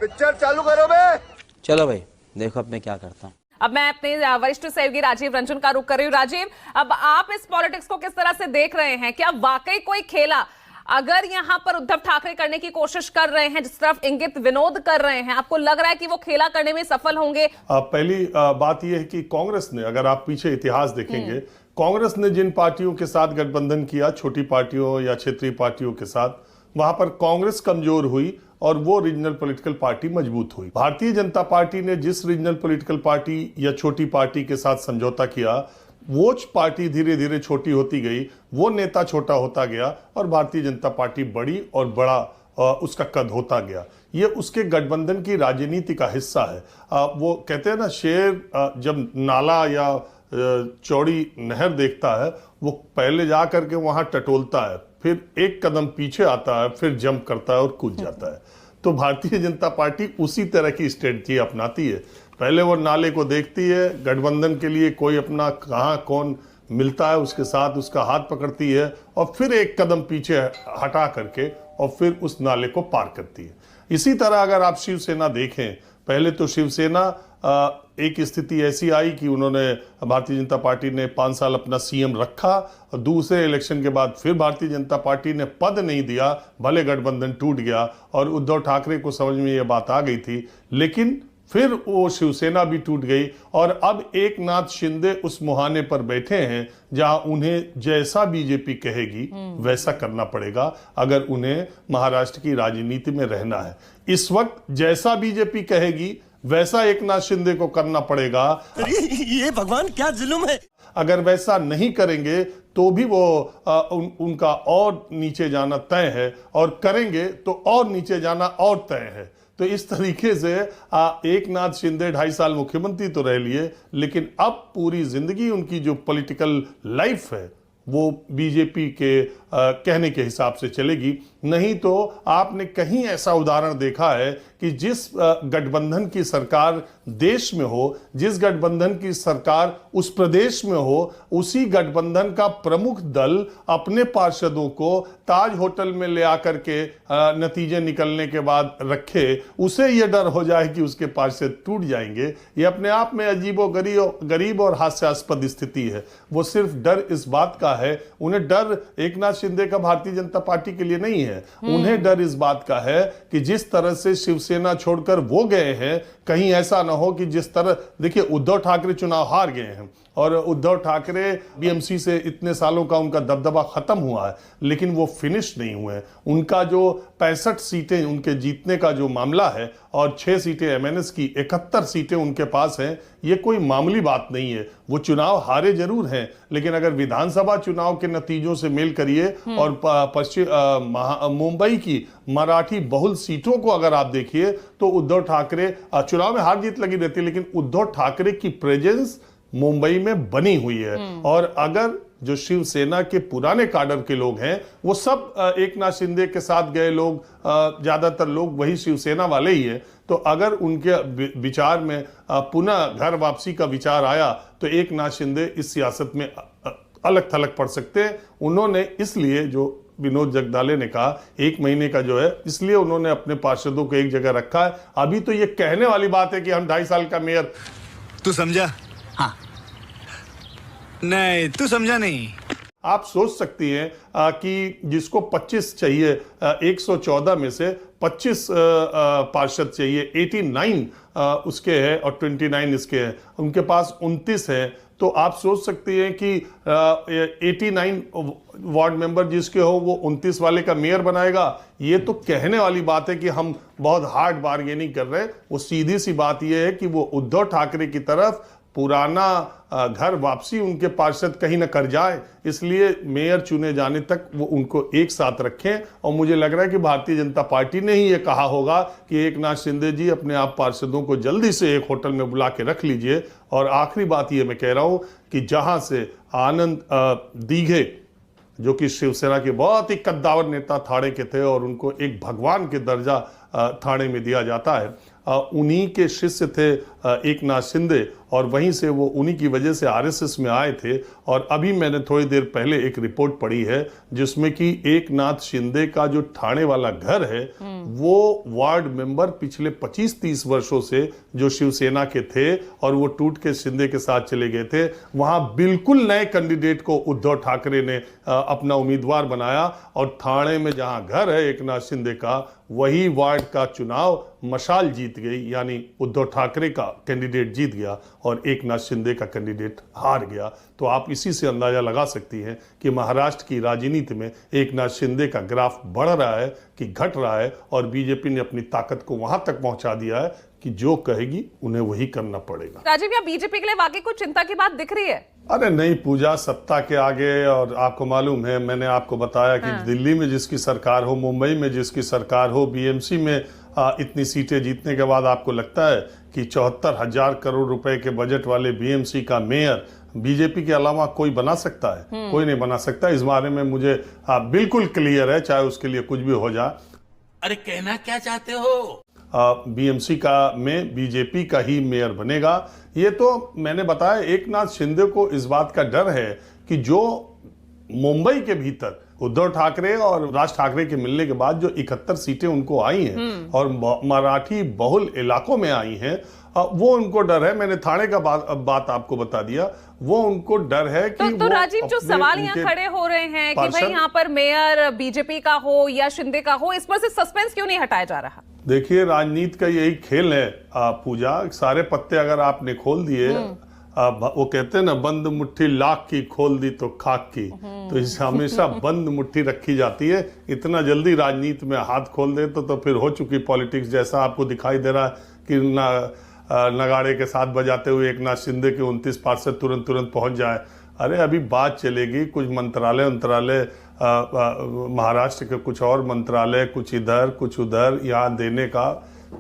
Picture चालू करो बे। चलो भाई देखो अब मैं क्या करता हूँ। अब मैं अपने वरिष्ठ सहयोगी राजीव रंजन का रुख कर रही हूँ। राजीव, अब आप इस पॉलिटिक्स को किस तरह से देख रहे हैं? क्या वाकई कोई खेला अगर यहां पर उद्धव ठाकरे करने की कोशिश कर रहे हैं, जिस तरफ इंगित विनोद कर रहे हैं, आपको लग रहा है कि वो खेला करने में सफल होंगे? पहली बात यह है कि कांग्रेस ने, अगर आप पीछे इतिहास देखेंगे, कांग्रेस ने जिन पार्टियों के साथ गठबंधन किया, छोटी पार्टियों या क्षेत्रीय पार्टियों के साथ, वहां पर कांग्रेस कमजोर हुई और वो रीजनल पॉलिटिकल पार्टी मजबूत हुई। भारतीय जनता पार्टी ने जिस रीजनल पॉलिटिकल पार्टी या छोटी पार्टी के साथ समझौता किया, वो पार्टी धीरे धीरे छोटी होती गई, वो नेता छोटा होता गया और भारतीय जनता पार्टी बड़ी और बड़ा उसका कद होता गया। ये उसके गठबंधन की राजनीति का हिस्सा है। वो कहते हैं ना, शेर जब नाला या चौड़ी नहर देखता है, वो पहले जा करके वहां टटोलता है, फिर एक कदम पीछे आता है, फिर जंप करता है और कूद जाता है। तो भारतीय जनता पार्टी उसी तरह की स्ट्रेटजी अपनाती है। पहले वो नाले को देखती है, गठबंधन के लिए कोई अपना कहाँ कौन मिलता है उसके साथ उसका हाथ पकड़ती है और फिर एक कदम पीछे हटा करके और फिर उस नाले को पार करती है। इसी तरह अगर आप शिवसेना देखें, पहले तो शिवसेना एक स्थिति ऐसी आई कि उन्होंने, भारतीय जनता पार्टी ने 5 साल अपना सीएम रखा और दूसरे इलेक्शन के बाद फिर भारतीय जनता पार्टी ने पद नहीं दिया, भले गठबंधन टूट गया और उद्धव ठाकरे को समझ में ये बात आ गई थी, लेकिन फिर वो शिवसेना भी टूट गई और अब एक नाथ शिंदे उस मुहाने पर बैठे हैं जहां उन्हें जैसा बीजेपी कहेगी वैसा करना पड़ेगा अगर उन्हें महाराष्ट्र की राजनीति में रहना है। इस वक्त जैसा बीजेपी कहेगी वैसा एक नाथ शिंदे को करना पड़ेगा। ये भगवान क्या जुल्म है। अगर वैसा नहीं करेंगे तो भी वो उनका और नीचे जाना तय है और करेंगे तो और नीचे जाना और तय है। तो इस तरीके से एक नाथ शिंदे 2.5 साल मुख्यमंत्री तो रह लिए, लेकिन अब पूरी जिंदगी उनकी जो पॉलिटिकल लाइफ है वो बीजेपी के कहने के हिसाब से चलेगी। नहीं तो आपने कहीं ऐसा उदाहरण देखा है कि जिस गठबंधन की सरकार देश में हो, जिस गठबंधन की सरकार उस प्रदेश में हो, उसी गठबंधन का प्रमुख दल अपने पार्षदों को ताज होटल में ले आकर के नतीजे निकलने के बाद रखे, उसे यह डर हो जाए कि उसके पार्षद टूट जाएंगे। ये अपने आप में अजीबो गरीब और हास्यास्पद स्थिति है। वो सिर्फ डर इस बात का है, उन्हें डर एक नाथ शिंदे का भारतीय जनता पार्टी के लिए नहीं है, उन्हें डर इस बात का है कि जिस तरह से शिवसेना छोड़कर वो गए हैं, कहीं ऐसा ना हो कि जिस तरह, देखिए उद्धव ठाकरे चुनाव हार गए हैं और उद्धव ठाकरे बीएमसी से इतने सालों का उनका दबदबा खत्म हुआ है, लेकिन वो फिनिश नहीं हुए। उनका जो 65 सीटें उनके जीतने का जो मामला है और 6 सीटें एमएनएस की, 71 सीटें उनके पास हैं, ये कोई मामूली बात नहीं है। वो चुनाव हारे जरूर हैं, लेकिन अगर विधानसभा चुनाव के नतीजों से मेल करिए और मुंबई की मराठी बहुल सीटों को अगर आप देखिए तो उद्धव ठाकरे, चुनाव में हार जीत लगी रहती है, लेकिन उद्धव ठाकरे की प्रेजेंस मुंबई में बनी हुई है। और अगर जो शिवसेना के पुराने काडर के लोग हैं, वो सब एक नाथ शिंदे के साथ गए लोग, ज्यादातर लोग वही शिवसेना वाले ही हैं, तो अगर उनके विचार में पुनः घर वापसी का विचार आया तो एक नाथ शिंदे इस सियासत में अलग थलग पड़ सकते हैं। उन्होंने इसलिए, जो विनोद जगदाले ने कहा 1 महीने का जो है, इसलिए उन्होंने अपने पार्षदों को एक जगह रखा है। अभी तो ये कहने वाली बात है कि हम 2.5 साल का मेयर। तू समझा? हाँ। नहीं, तू समझा नहीं। आप सोच सकती हैं कि जिसको 25 चाहिए, 114 में से 25 पार्षद चाहिए, 89 उसके हैं और 29 इसके हैं, उनके पास 29 है। तो आप सोच सकती हैं कि 89 वार्ड मेंबर जिसके हो वो 29 वाले का मेयर बनाएगा। ये तो कहने वाली बात है कि हम बहुत हार्ड बार्गेनिंग कर रहे हैं। वो सीधी सी बात ये है कि वो उद्धव ठाकरे की तरफ पुराना घर वापसी उनके पार्षद कहीं ना कर जाए, इसलिए मेयर चुने जाने तक वो उनको एक साथ रखें। और मुझे लग रहा है कि भारतीय जनता पार्टी ने ही ये कहा होगा कि एक नाथ शिंदे जी अपने आप पार्षदों को जल्दी से एक होटल में बुला के रख लीजिए। और आखिरी बात ये मैं कह रहा हूं कि जहां से आनंद दीघे, जो कि शिवसेना के बहुत ही कद्दावर नेता थाड़े के थे और उनको एक भगवान के दर्जा ठाणे में दिया जाता है। उन्हीं के शिष्य थे एक नाथ शिंदे, और वहीं से वो उन्हीं की वजह से आरएसएस में आए थे। और अभी मैंने थोड़ी देर पहले एक रिपोर्ट पढ़ी है जिसमें कि एक नाथ शिंदे का जो ठाणे वाला घर है वो वार्ड मेंबर पिछले 25-30 वर्षों से जो शिवसेना के थे और वो टूट के शिंदे के साथ चले गए थे, वहां बिल्कुल नए कैंडिडेट को उद्धव ठाकरे ने अपना उम्मीदवार बनाया। और ठाणे में जहां घर है एक नाथ शिंदे का, वही वार्ड का चुनाव मशाल जीत गई, यानी उद्धव ठाकरे का कैंडिडेट जीत गया और एक नाथ शिंदे का कैंडिडेट हार गया। तो आप इसी से अंदाजा लगा सकती हैं कि महाराष्ट्र की राजनीति में एक नाथ शिंदे का ग्राफ बढ़ रहा है कि घट रहा है, और बीजेपी ने अपनी ताकत को वहां तक पहुंचा दिया है कि जो कहेगी उन्हें वही करना पड़ेगा। राजीव, क्या बीजेपी के लिए वाकई कुछ चिंता की बात दिख रही है? अरे नहीं पूजा, सत्ता के आगे, और आपको मालूम है मैंने आपको बताया कि दिल्ली में जिसकी सरकार हो, मुंबई में जिसकी सरकार हो, बीएमसी में इतनी सीटें जीतने के बाद आपको लगता है कि 74,000 करोड़ रुपए के बजट वाले बीएमसी का मेयर बीजेपी के अलावा कोई बना सकता है? कोई नहीं बना सकता। इस बारे में मुझे बिल्कुल क्लियर है, चाहे उसके लिए कुछ भी हो जाए। अरे कहना क्या चाहते हो? बीएमसी का में बीजेपी का ही मेयर बनेगा। ये तो मैंने बताया, एक नाथ शिंदे को इस बात का डर है कि जो मुंबई के भीतर उद्धव ठाकरे और राज ठाकरे के मिलने के बाद जो 71 सीटें उनको आई हैं और मराठी बहुल इलाकों में आई हैं, वो उनको डर है। मैंने ठाणे का बात आपको बता दिया। वो उनको डर है कि तो राजीव, जो सवाल यहाँ खड़े हो रहे हैं कि भाई यहाँ पर मेयर बीजेपी का हो या शिंदे का हो, इस पर से सस्पेंस क्यों नहीं हटाया जा रहा? देखिए, राजनीति का यही खेल है पूजा। सारे पत्ते अगर आपने खोल दिए, वो कहते हैं ना, बंद मुट्ठी लाख की, खोल दी तो खाक की। तो इस हमेशा बंद मुट्ठी रखी जाती है। इतना जल्दी राजनीति में हाथ खोल दे तो फिर हो चुकी पॉलिटिक्स। जैसा आपको दिखाई दे रहा है कि नगाड़े के साथ बजाते हुए एक नाथ शिंदे के 29 पार्षद तुरंत पहुंच जाए। अरे अभी बात चलेगी, कुछ मंत्रालय महाराष्ट्र के कुछ और मंत्रालय, कुछ इधर कुछ उधर, यहाँ देने का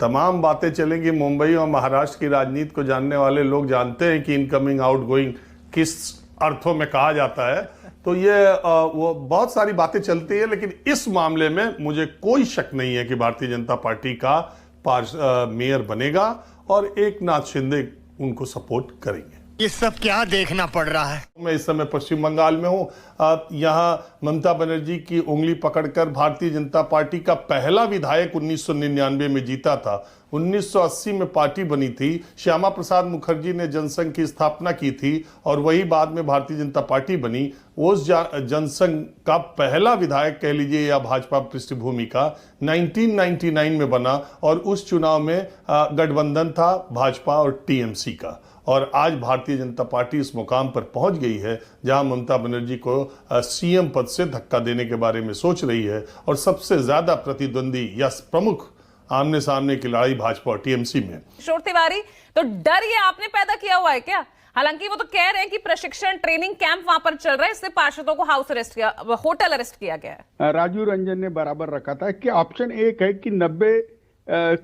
तमाम बातें चलेंगी। मुंबई और महाराष्ट्र की राजनीति को जानने वाले लोग जानते हैं कि इनकमिंग आउटगोइंग किस अर्थों में कहा जाता है। तो ये वो बहुत सारी बातें चलती है, लेकिन इस मामले में मुझे कोई शक नहीं है कि भारतीय जनता पार्टी का मेयर बनेगा और एक नाथ शिंदे उनको सपोर्ट करेंगे। ये सब क्या देखना पड़ रहा है? मैं इस समय पश्चिम बंगाल में हूँ। यहाँ ममता बनर्जी की उंगली पकड़कर भारतीय जनता पार्टी का पहला विधायक 1999 में जीता था। 1980 में पार्टी बनी थी। श्यामा प्रसाद मुखर्जी ने जनसंघ की स्थापना की थी और वही बाद में भारतीय जनता पार्टी बनी। उस जनसंघ का पहला विधायक कह लीजिए या भाजपा पृष्ठभूमि का 1999 में बना, और उस चुनाव में गठबंधन था भाजपा और टीएमसी का। और आज भारतीय जनता पार्टी इस मुकाम पर पहुंच गई है जहां ममता बनर्जी को सीएम पद से धक्का देने के बारे में सोच रही है, और सबसे ज्यादा प्रतिद्वंदी या प्रमुख आमने सामने की लड़ाई भाजपा और टीएमसी में। किशोर तिवारी, तो डर ये आपने पैदा किया हुआ है क्या? हालांकि वो तो कह रहे हैं कि प्रशिक्षण ट्रेनिंग कैंप वहां पर चल रहा है, इससे पार्षदों को होटल अरेस्ट किया गया है। राजू रंजन ने बराबर रखा था कि ऑप्शन एक है कि 90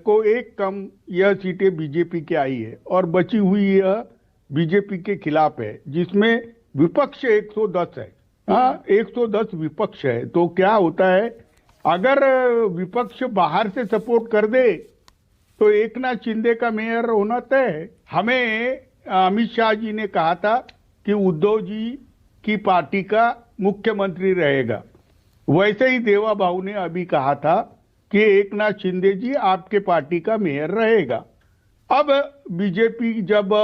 को एक कम यह सीटें बीजेपी की आई है और बची हुई यह बीजेपी के खिलाफ है, जिसमें विपक्ष 110 है। हाँ, 110 विपक्ष है। तो क्या होता है, अगर विपक्ष बाहर से सपोर्ट कर दे तो एक नाथ शिंदे का मेयर होना तय है। हमें अमित शाह जी ने कहा था कि उद्धव जी की पार्टी का मुख्यमंत्री रहेगा, वैसे ही देवा बाबू ने अभी कहा था कि एक नाथ शिंदे जी आपके पार्टी का मेयर रहेगा। अब बीजेपी जब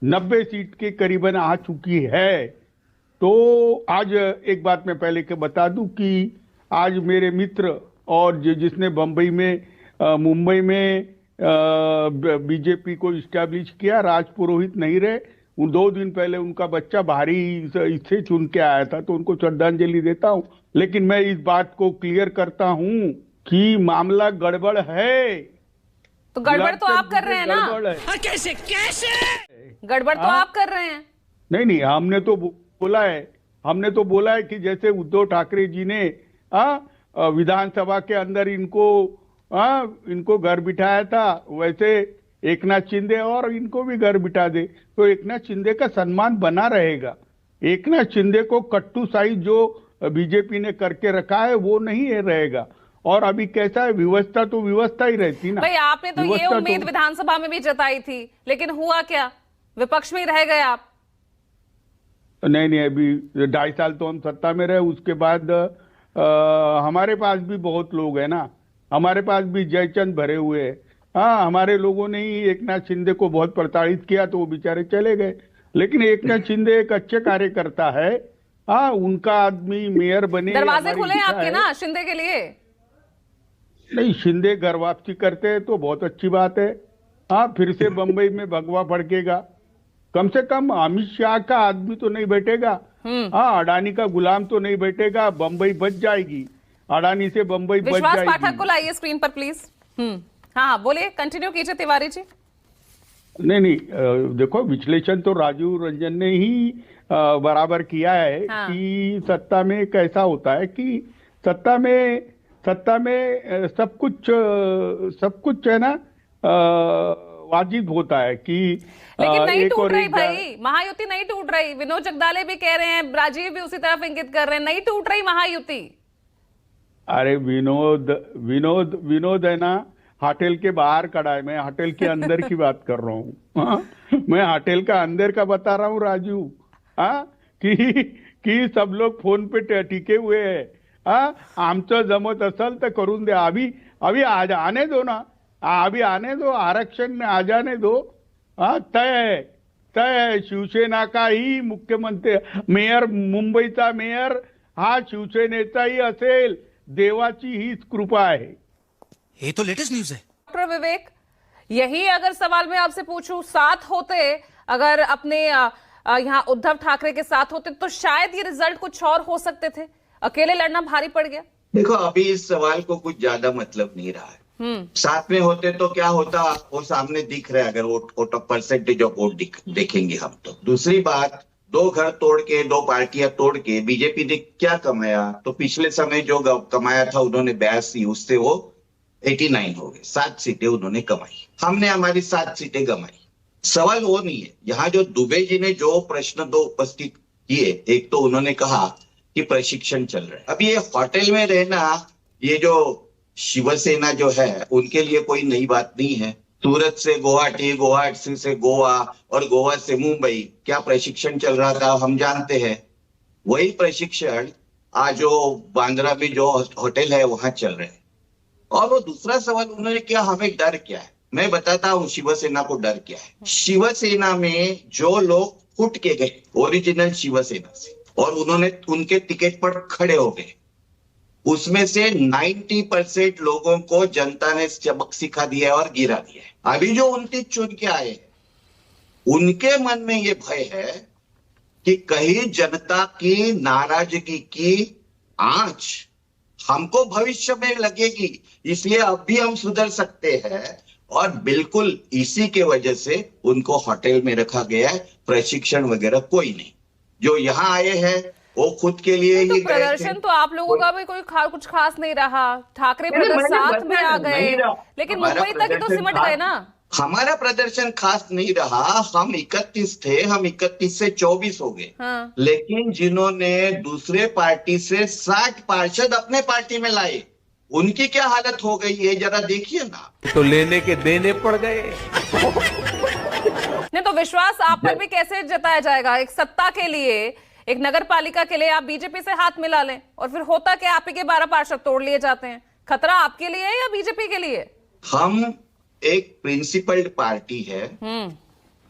90 सीट के करीबन आ चुकी है, तो आज एक बात मैं पहले के बता दूं कि आज मेरे मित्र और जिसने मुंबई में बीजेपी को इस्टेब्लिश किया, राज पुरोहित नहीं रहे। 2 दिन पहले उनका बच्चा भारी इससे चुन के आया था, तो उनको श्रद्धांजलि देता हूं। लेकिन मैं इस बात को क्लियर करता हूं कि मामला गड़बड़ है। तो गड़बड़ तो आप कर रहे हैं ना? कैसे गड़बड़ तो आप कर रहे हैं। नहीं, हमने तो बोला है कि जैसे उद्धव ठाकरे जी ने विधानसभा के अंदर इनको घर बिठाया था, वैसे एक नाथ शिंदे और इनको भी घर बिठा दे तो एक नाथ शिंदे का सम्मान बना रहेगा। एक नाथ शिंदे को कट्टू साइज जो बीजेपी ने करके रखा है वो नहीं रहेगा। और अभी कैसा है, व्यवस्था तो व्यवस्था ही रहती ना भाई आपने तो ये व्यवस्था उम्मीद विधानसभा में भी जताई थी, लेकिन हुआ क्या? विपक्ष में ही रह गए आप। नहीं, अभी 2.5 साल तो हम सत्ता में रहे, उसके बाद हमारे पास भी बहुत लोग हैं ना, हमारे पास भी जयचंद भरे हुए हैं। हाँ, हमारे लोगों ने ही एकनाथ शिंदे को बहुत प्रताड़ित किया तो वो बेचारे चले गए, लेकिन एकनाथ शिंदे एक अच्छे कार्यकर्ता है। हाँ, उनका आदमी मेयर बने, दरवाजे हमारी खुले हैं इच्छा आपके है। ना शिंदे के लिए। नहीं, शिंदे घर वापसी करते हैं तो बहुत अच्छी बात है। हाँ, फिर से बंबई में भगवा फड़केगा, कम से कम अमित शाह का आदमी तो नहीं बैठेगा। हाँ, अडानी का गुलाम तो नहीं बैठेगा, बंबई बच जाएगी, अडानी से बंबई बच विश्वास जाएगी। पाठक को लाइए स्क्रीन पर प्लीज। हाँ बोलिए, कंटिन्यू कीजिए तिवारी जी। नहीं, देखो विश्लेषण तो राजीव रंजन ने ही बराबर किया है। हाँ। कि सत्ता में कैसा होता है कि सत्ता में सब कुछ है ना, वाजिब होता है कि लेकिन नहीं एक टूट और रही एक भाई, महायुति नहीं टूट रही। विनोद जगदाले भी कह रहे हैं, राजीव भी उसी तरफ इंगित कर रहे हैं, नहीं टूट रही महायुति। अरे विनोद है ना, होटल के बाहर खड़ा है, मैं होटल के अंदर की बात कर रहा हूँ। हाँ? मैं होटल का अंदर का बता रहा हूँ राजू। हाँ, कि सब लोग फोन पे टिके हुए हैं। हाँ, आमचं जमत असल तर करून दे, अभी आज आने दो ना, अभी आने दो, आरक्षण में आ जाने दो। हाँ, तय शिवसेना का ही मुख्यमंत्री, मेयर, मुंबईचा मेयर हा शिवसेनेचाही असेल, देवाची हीच कृपा आहे। ये तो लेटेस्ट न्यूज है। डॉक्टर विवेक, यही अगर सवाल मैं आपसे पूछूं, साथ होते, अगर अपने यहाँ उद्धव ठाकरे के साथ होते तो शायद ये रिजल्ट कुछ और हो सकते थे। अकेले लड़ना भारी पड़ गया। देखो, अभी इस सवाल को कुछ ज्यादा मतलब नहीं रहा है। साथ में होते तो क्या होता, वो सामने दिख रहा है। अगर वोट परसेंटेज ऑफ वोट देखेंगे हम तो। दूसरी बात, 2 घर तोड़ के, 2 पार्टियां तोड़ के बीजेपी ने क्या कमाया? तो पिछले समय जो कमाया था उन्होंने 82, उससे वो 89 हो गए। 7 सीटें उन्होंने कमाई, हमने हमारी 7 सीटें गंवाई। सवाल वो नहीं है। यहाँ जो दुबे जी ने जो प्रश्न 2 उपस्थित किए, एक तो उन्होंने कहा कि प्रशिक्षण चल रहा है। अब ये होटल में रहना, ये जो शिवसेना जो है उनके लिए कोई नई बात नहीं है। सूरत से गुवाहाटी, गुवाहाटी से गोवा और गोवा से मुंबई क्या प्रशिक्षण चल रहा था हम जानते हैं। वही प्रशिक्षण आज जो बांद्रा में जो होटल है वहां चल रहे हैं। और वो दूसरा सवाल उन्होंने किया, हमें डर क्या है? मैं बताता हूँ शिवसेना को डर क्या है। शिवसेना में जो लोग फुट के गए ओरिजिनल शिवसेना से और उन्होंने उनके टिकट पर खड़े हो गए, उसमें से 90% लोगों को जनता ने सबक सिखा दिया है और गिरा दिया है। अभी जो 29 चुन के आए हैं, उनके मन में ये भय है कि कहीं जनता की नाराजगी की आंच हमको भविष्य में लगेगी, इसलिए अब भी हम सुधर सकते हैं। और बिल्कुल इसी के वजह से उनको होटल में रखा गया है। प्रशिक्षण वगैरह कोई नहीं। जो यहाँ आए हैं वो खुद के लिए तो ही प्रदर्शन तो आप लोगों का भी कोई कुछ खास नहीं रहा। ठाकरे ब्रदर्स साथ में आ गए, लेकिन मुंबई तक ही तो सिमट गए ना। हमारा प्रदर्शन खास नहीं रहा। हम 31 थे, हम 31 से 24 हो गए। हाँ। लेकिन जिन्होंने दूसरे पार्टी से 60 पार्षद अपने पार्टी में लाए, उनकी क्या हालत हो गई है जरा देखिए ना। तो लेने के देने पड़ गए। नहीं तो विश्वास आप पर भी कैसे जताया जाएगा? एक सत्ता के लिए, एक नगर पालिका के लिए आप बीजेपी से हाथ मिला लें और फिर होता क्या, आप ही के 12 पार्षद तोड़ लिए जाते हैं। खतरा आपके लिए है या बीजेपी के लिए? हम एक प्रिंसिपल्ड पार्टी है।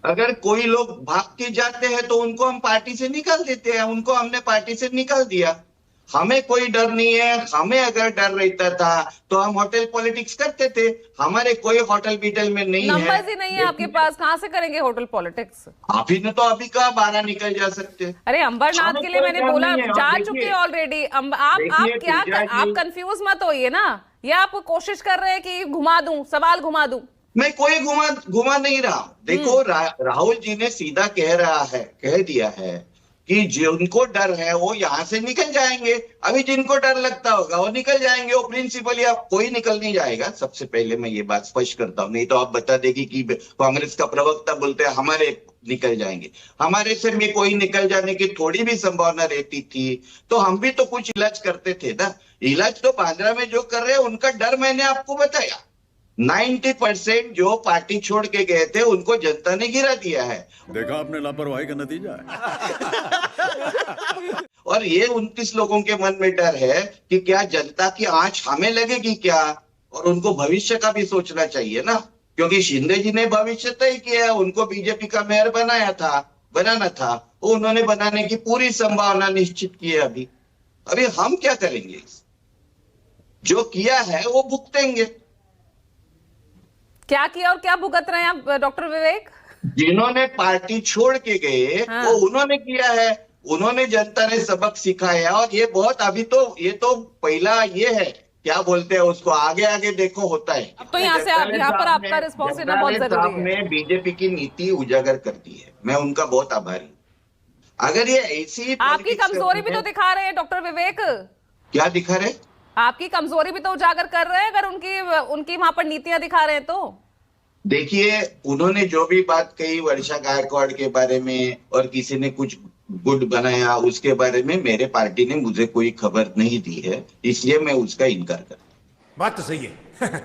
अगर कोई लोग भाग के जाते हैं तो उनको हम पार्टी से निकाल देते हैं। उनको हमने पार्टी से निकाल दिया। हमें कोई डर नहीं है। हमें अगर डर रहता था तो हम होटल पॉलिटिक्स करते थे। हमारे कोई होटल बीटल में नहीं है। नंबर्स ही नहीं है आपके पास, कहां से करेंगे होटल पॉलिटिक्स? अभी ने तो अभी कहा 12 निकल जा सकते। अरे अंबरनाथ के लिए मैंने बोला, जा चुके ऑलरेडी। आप कंफ्यूज मत होइए ना, या आप कोशिश कर रहे हैं कि घुमा दूं, सवाल घुमा दूं? मैं कोई घुमा नहीं रहा। देखो, राहुल जी ने सीधा कह दिया है कि जिनको डर है वो यहां से निकल जाएंगे। अभी जिनको डर लगता होगा वो निकल जाएंगे। वो प्रिंसिपली अब कोई निकल नहीं जाएगा। सबसे पहले मैं ये बात स्पष्ट करता हूं, नहीं तो आप बता देगी कि कांग्रेस का प्रवक्ता बोलते हैं हमारे निकल जाएंगे। हमारे से में कोई निकल जाने की थोड़ी भी संभावना रहती थी तो हम भी तो कुछ इलाज करते थे ना। इलाज तो बांद्रा में जो कर रहे हैं उनका डर मैंने आपको बताया। 90% जो पार्टी छोड़ के गए थे उनको जनता ने गिरा दिया है। देखा आपने लापरवाही का नतीजा है। और ये 29 लोगों के मन में डर है कि क्या जनता की आंच हमें लगेगी क्या, और उनको भविष्य का भी सोचना चाहिए ना, क्योंकि शिंदे जी ने भविष्य तय किया है। उनको बीजेपी का मेयर बनाना था वो उन्होंने बनाने की पूरी संभावना निश्चित की है। अभी हम क्या करेंगे? जो किया है वो भुगतेंगे। क्या किया और क्या भुगत रहे हैं आप डॉक्टर विवेक? जिन्होंने पार्टी छोड़ के गए वो उन्होंने किया है। उन्होंने जनता ने सबक सिखाया। और ये बहुत अभी तो ये तो पहला ये है, क्या बोलते हैं उसको, आगे आगे देखो होता है। अब तो यहाँ पर आपका रिस्पॉन्स देना बहुत जरूरी है। ने बीजेपी की नीति उजागर कर दी है, मैं उनका बहुत आभारी हूँ। अगर ये ऐसी आपकी कमजोरी भी तो दिखा रहे हैं डॉक्टर विवेक। क्या दिखा रहे? आपकी कमजोरी भी तो उजागर कर रहे हैं अगर उनकी वहां पर नीतियां दिखा रहे हैं तो। देखिए, उन्होंने जो भी बात कही वर्षा गायकवाड़ के बारे में और किसी ने कुछ गुड बनाया उसके बारे में मेरे पार्टी ने मुझे कोई खबर नहीं दी है, इसलिए मैं उसका इनकार करता हूं। बात तो सही है।